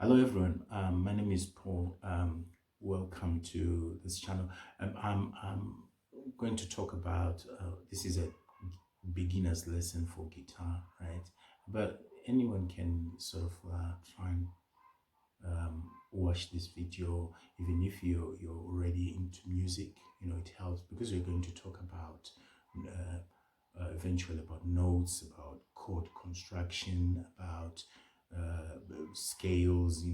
Hello everyone, my name is Paul. Welcome to this channel. I'm going to talk about this is a beginner's lesson for guitar, right? But anyone can sort of try and watch this video, even if you're already into music. It helps because we're going to talk about eventually about notes, about chord construction, about scales,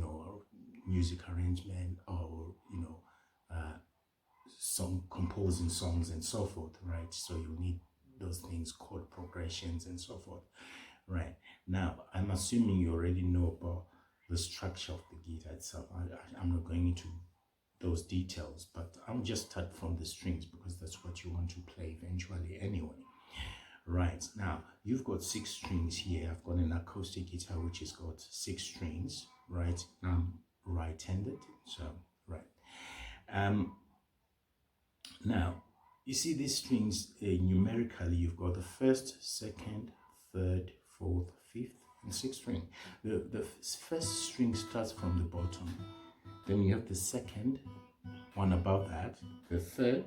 music arrangement, or some composing songs and so forth, right? So you need those things, chord progressions and so forth, right? Now, I'm assuming you already know about the structure of the guitar itself. I'm not going into those details, but I'll just start from the strings because that's what you want to play eventually anyway. Right, now you've got 6 strings here. I've got an acoustic guitar which has got 6 strings, right? I'm right-handed, so right. Um, Now you see these strings numerically. You've got the first, second, third, fourth, fifth, and sixth string. The first string starts from the bottom. Then you have the second one above that, the third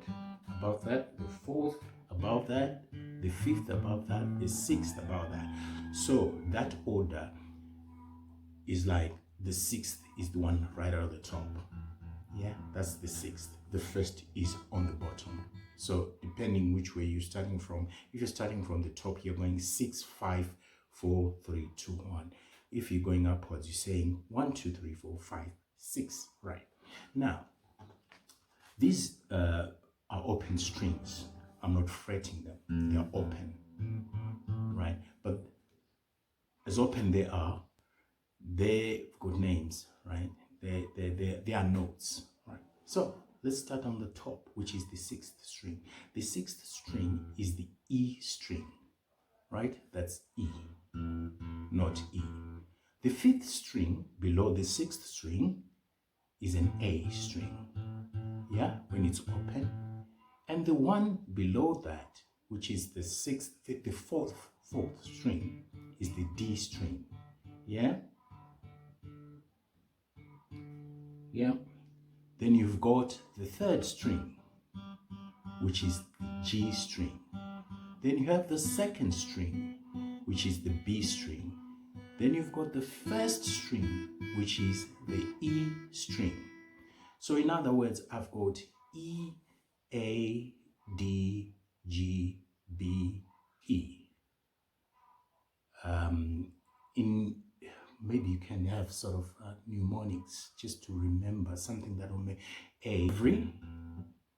above that, the fourth above that, the fifth above that, the sixth above that. So that order is like the sixth is the one right at the top. Yeah, that's the sixth. The first is on the bottom. So depending which way you're starting from, if you're starting from the top, you're going 6, 5, 4, 3, 2, 1. If you're going upwards, you're saying 1, 2, 3, 4, 5, 6. Right. Now, these are open strings. I'm not fretting them. They are open, right? But as open they are, they've got names, right? They are notes, right? So let's start on the top, which is the sixth string. The sixth string is the E string, right? That's E, not E. The fifth string below the sixth string is an A string, yeah, when it's open. And the one below that, which is the sixth, the fourth string, is the D string. Yeah? Yeah. Then you've got the third string, which is the G string. Then you have the second string, which is the B string. Then you've got the first string, which is the E string. So in other words, I've got E, A, D, G, B, E. In maybe you can have sort of mnemonics just to remember something that will make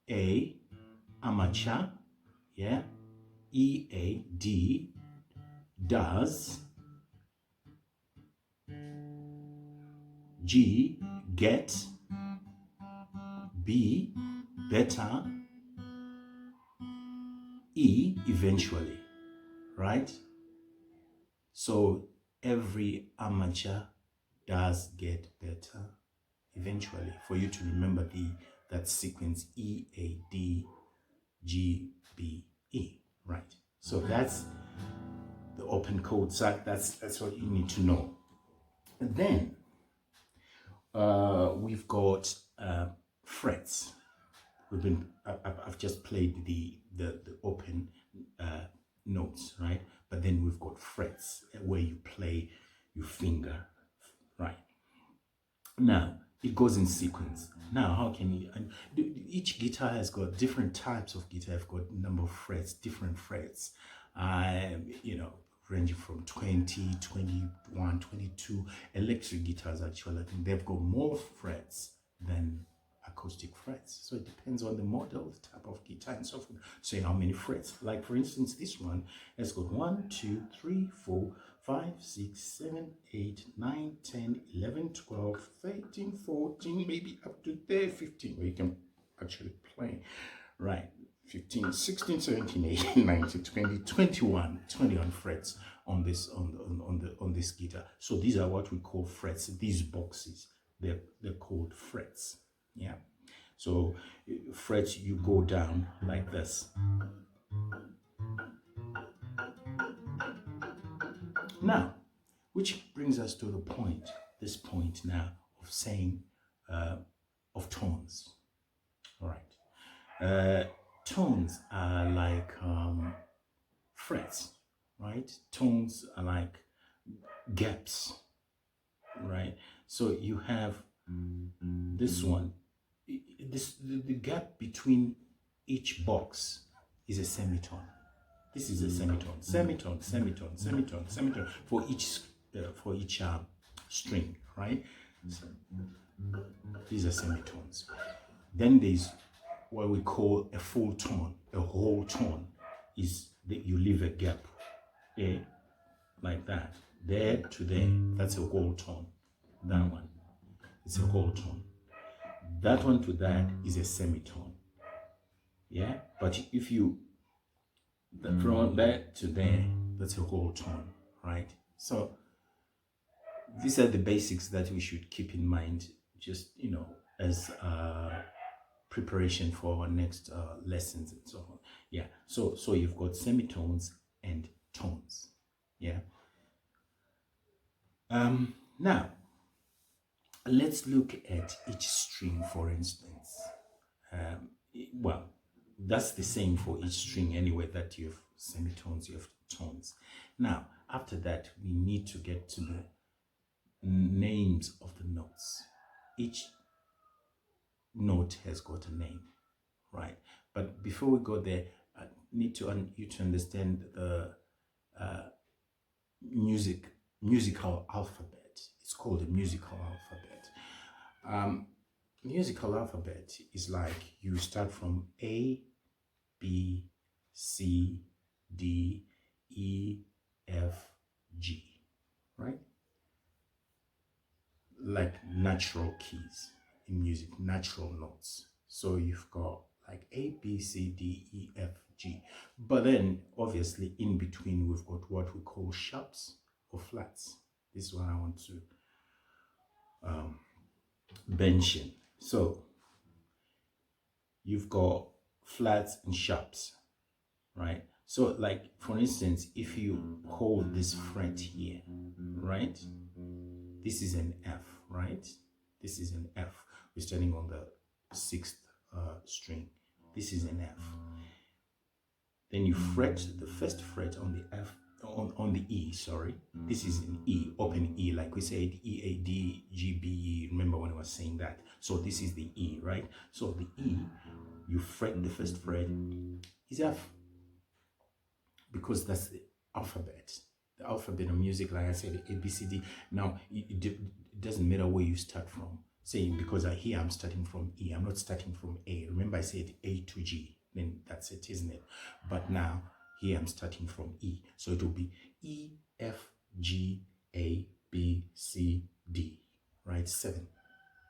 A, amateur, yeah, EAD, does, G, get, B, better, E, eventually, right? So every amateur does get better eventually. For you to remember that sequence EAD GBE, right? So that's the open chord. So that's what you need to know. And then we've got frets. I've just played the open notes, right? But then we've got frets where you play your finger, right? Now it goes in sequence. Now how can you? And each guitar has got different types of guitar. I've got number of frets, different frets. Ranging from 20, 21, 22. Electric guitars actually, I think they've got more frets than acoustic frets. So it depends on the model, the type of guitar, and so forth. So how many frets? Like for instance, this one has got 1, 2, 3, 4, 5, 6, 7, 8, 9, 10, 11, 12, 13, 14, maybe up to there, 15, where you can actually play, right? 15, 16, 17, 18, 19, 20, 21, 21 frets on this guitar. So these are what we call frets. These boxes, they're called frets. Yeah. So frets, you go down like this. Now, Which brings us to the point, this point now of saying, of tones. All right. Tones are like frets, right? Tones are like gaps, right? So you have this one, the gap between each box is a semitone. This is a semitone, semitone, semitone, semitone, semitone for each string, right? So these are semitones. Then there's what we call a full tone. A whole tone is that you leave a gap there, like that, there to there. That's a whole tone. That one, it's a whole tone. That one to that is a semitone. Yeah, but if you from that to there, that's a whole tone, right? So these are the basics that we should keep in mind, just as preparation for our next lessons and so on. Yeah, so you've got semitones and tones. Yeah. Now let's look at each string, for instance. Well, that's the same for each string anyway, that you have semitones, you have tones. Now, after that, we need to get to the names of the notes. Each note has got a name, right? But before we go there, I need you to understand the musical alphabet. It's called a musical alphabet. Musical alphabet is like you start from A, B, C, D, E, F, G, right? Like natural keys in music, natural notes. So you've got like A, B, C, D, E, F, G. But then obviously in between we've got what we call sharps or flats. This is what I want to mention. So you've got flats and sharps, right? So like for instance, if you hold this fret here, right? This is an F, right? This is an F. We're starting on the 6th string. This is an F. Then you fret the first fret on the F, on the E, sorry. This is an E, open E, like we said, E, A, D, G, B, E. Remember when I was saying that? So this is the E, right? So the E, you fret the first fret is F, because that's the alphabet. The alphabet of music, like I said, A, B, C, D. Now, it doesn't matter where you start from. Say, because here I'm starting from E, I'm not starting from A. Remember I said A to G, then that's it, isn't it? But now, here I'm starting from E. So it will be E, F, G, A, B, C, D, right? 7,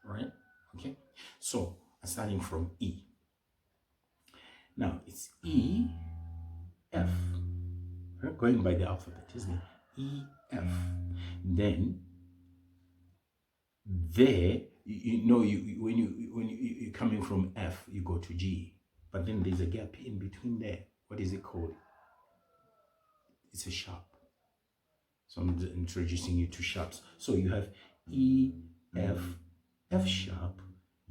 right? Okay, so I'm starting from E. Now, it's E, F, going by the alphabet, isn't it? E, F. Then there, when you're coming from F, you go to G, but then there's a gap in between there. What is it called? It's a sharp. So I'm introducing you to sharps. So you have E, F, F sharp,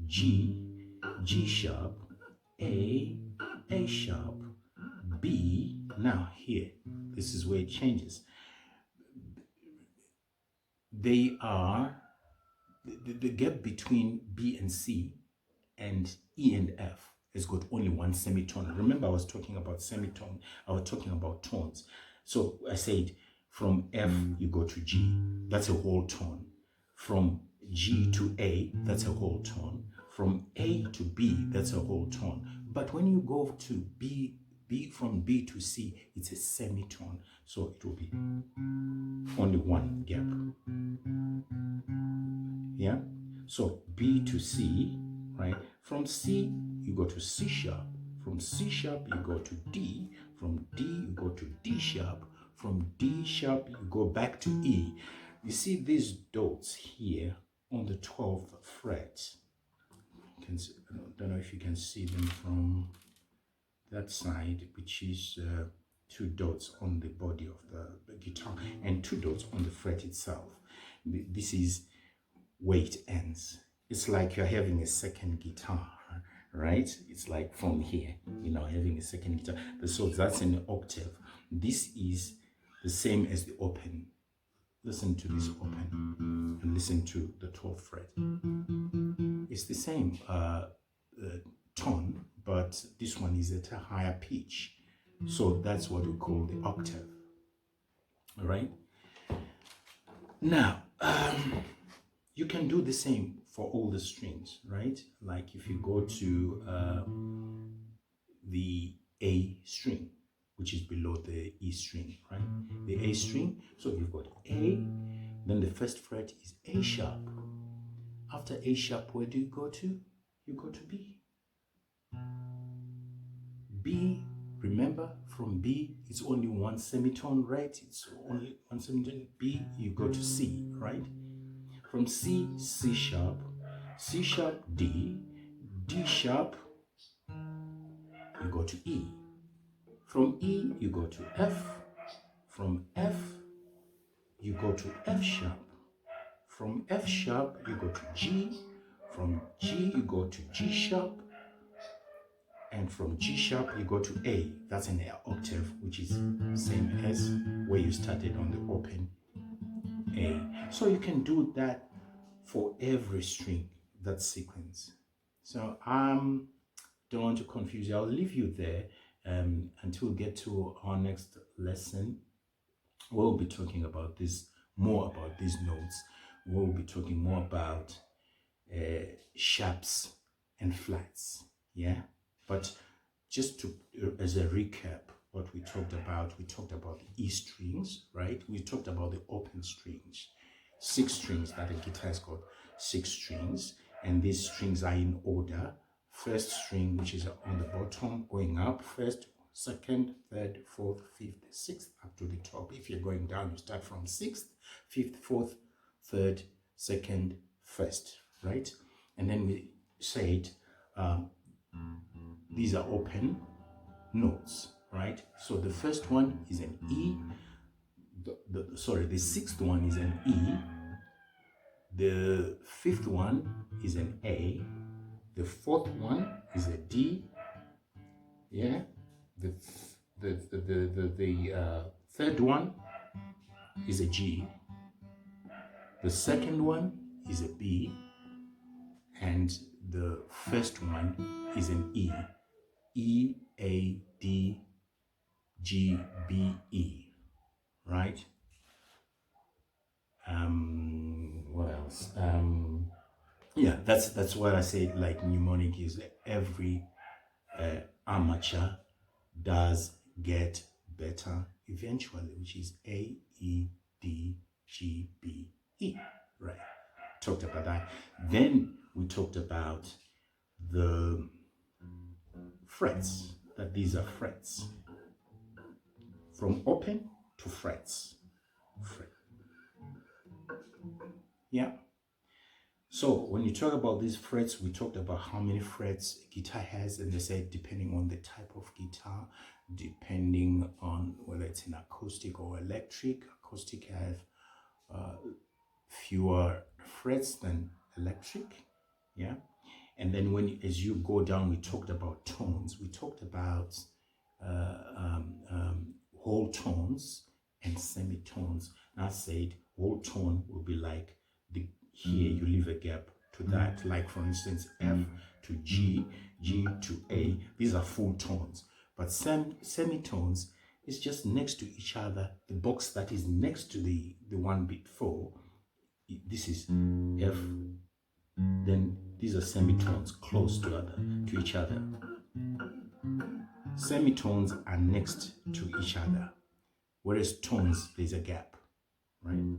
G, G sharp, A sharp, B. Now here, this is where it changes. They are the gap between B and C and E and F has got only one semitone. Remember I was talking about semitone, I was talking about tones. So I said from F you go to G, that's a whole tone. From G to A, that's a whole tone. From A to B, that's a whole tone. But when you go to B, from B to C, it's a semitone. So it will be only one gap. Yeah? So B to C, right? From C, you go to C sharp. From C sharp, you go to D. From D, you go to D sharp. From D sharp, you go back to E. You see these dots here on the 12th fret. I don't know if you can see them from that side, which is 2 dots on the body of the guitar and 2 dots on the fret itself. This is where it ends. It's like you're having a second guitar, right? It's like from here, you know, having a second guitar. So that's an octave. This is the same as the open. Listen to this open and listen to the 12th fret. It's the same tone, but this one is at a higher pitch. So that's what we call the octave. All right. Now, you can do the same for all the strings, right? Like if you go to the A string, which is below the E string, right? The A string, so you've got A, then the first fret is A sharp. After A sharp, where do you go to? You go to B. B, remember, from B, it's only one semitone, right? It's only one semitone. B, you go to C, right? From C, C sharp, D, D sharp, you go to E. From E, you go to F. From F, you go to F sharp. From F sharp, you go to G. From G, you go to G sharp. And from G sharp, you go to A. That's an octave, which is same as where you started on the open A. So you can do that for every string, that sequence. So don't want to confuse you. I'll leave you there until we get to our next lesson. We'll be talking about this, more about these notes. We'll be talking more about sharps and flats, yeah? But just to, as a recap, what we talked about the E strings, right? We talked about the open strings, 6 strings that a guitar has got, 6 strings, and these strings are in order. First string, which is on the bottom, going up, first, second, third, fourth, fifth, sixth, up to the top. If you're going down, you start from 6th, 5th, 4th, 3rd, 2nd, 1st, right? And then we said these are open notes, right? So the first one is an E. The 6th one is an E. The 5th one is an A. The 4th one is a D. Yeah. The 3rd one is a G. The 2nd one is a B. And the first one is an E. E, A, D, G, B, E, right? What else? Yeah, that's what I said, like mnemonic is every amateur does get better eventually, which is A, E, D, G, B, E, right? Talked about that. Then we talked about the frets, that these are frets. From open to frets. Fret. Yeah. So when you talk about these frets, we talked about how many frets a guitar has, and they said depending on the type of guitar, depending on whether it's an acoustic or electric. Acoustic have fewer frets than electric, yeah. And then as you go down, we talked about tones. We talked about whole tones and semitones. And I said whole tone will be like here you leave a gap to that, like for instance F to G, G to A. These are full tones. But semitones is just next to each other. The box that is next to the one before, this is F. Then these are semitones close to each other. Semitones are next to each other, whereas tones, there's a gap, right?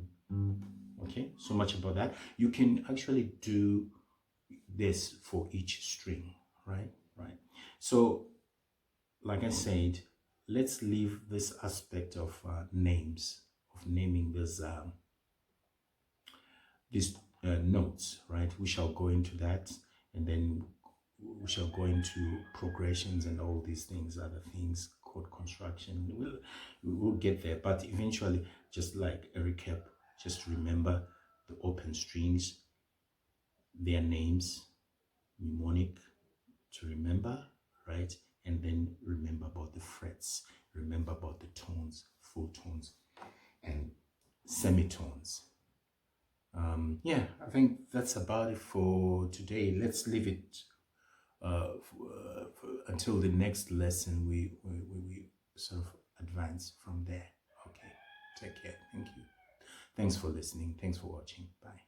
Okay, so much about that. You can actually do this for each string, right? Right. So, like I said, let's leave this aspect of names, of naming these notes, right? We shall go into that, and then we shall go into progressions and all these things, other things chord construction. We'll get there, but eventually, just like a recap, just remember the open strings, their names, mnemonic to remember, right? And then remember about the frets, remember about the tones, full tones, and semitones. Yeah, I think that's about it for today. Let's leave it until the next lesson. We sort of advance from there. Okay, take care. Thank you. Thanks for listening. Thanks for watching. Bye.